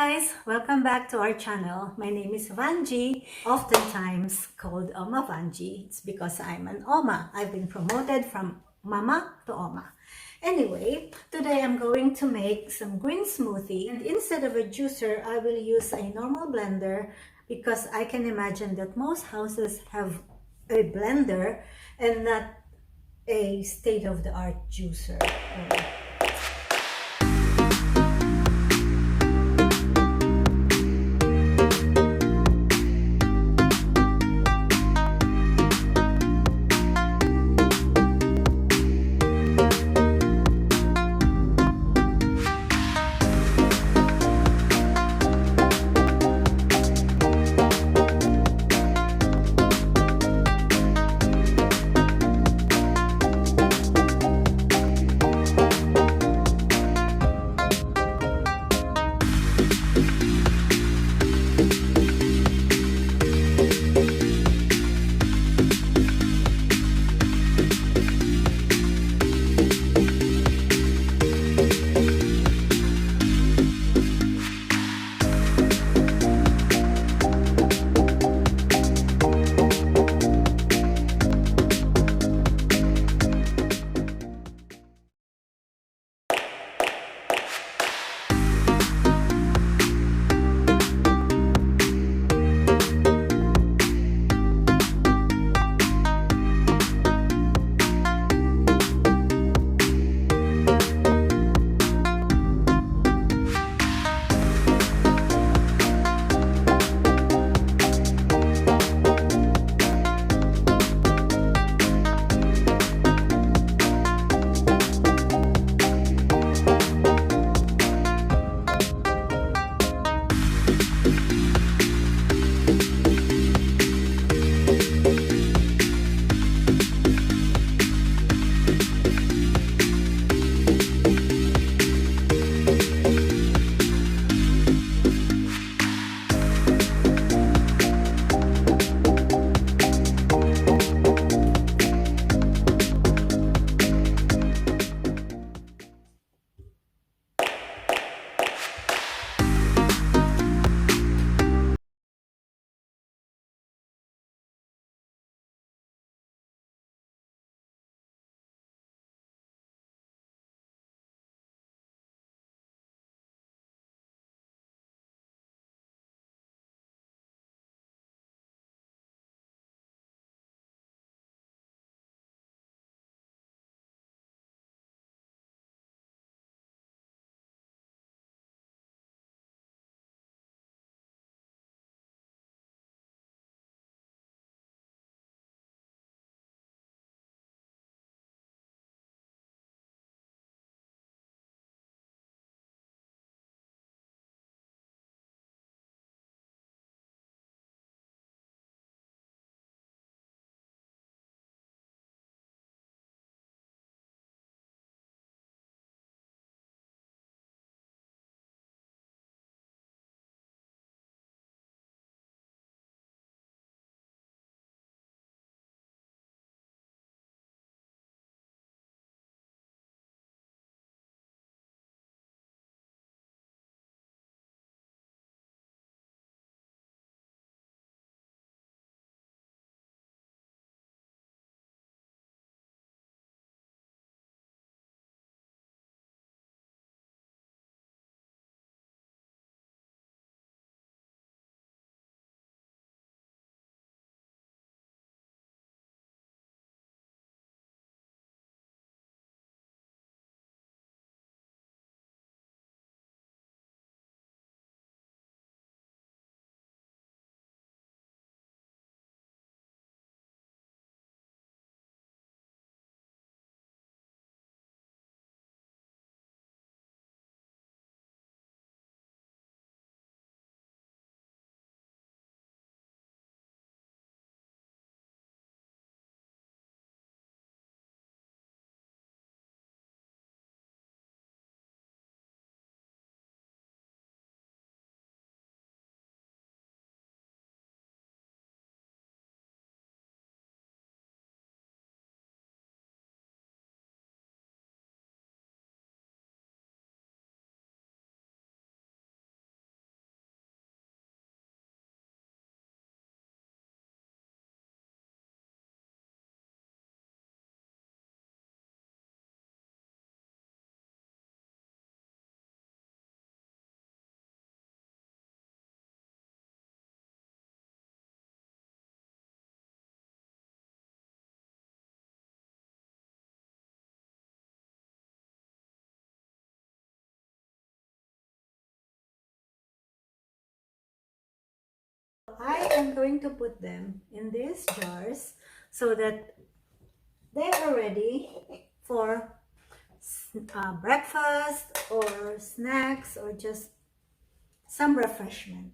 guys! Welcome back to our channel. My name is Vangie, oftentimes called Omavangie. It's because I'm an Oma. I've been promoted from Mama to Oma. Anyway, today I'm going to make some green smoothie, and instead of a juicer, I will use a normal blender because I can imagine that most houses have a blender and not a state-of-the-art juicer. I'm going to put them in these jars so that they are ready for breakfast or snacks or just some refreshment.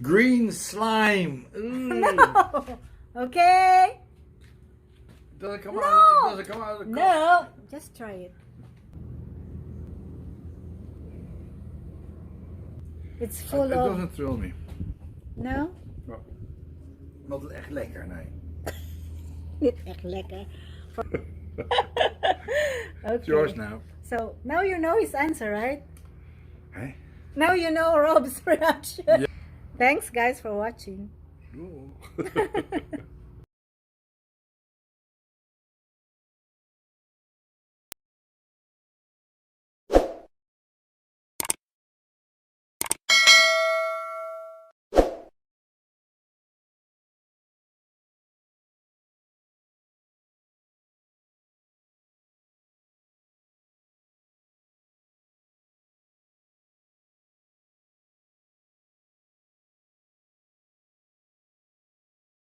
Green slime. No. Okay. Does it come No. out? Does it come out of the cup? No. Just try it. It's full It of... doesn't thrill me. No? Not echt lekker, nee. Niet echt lekker. Okay. It's yours now. So, now you know his answer, right? Hey? Now you know Rob's reaction. Yeah. Thanks guys for watching. Ooh.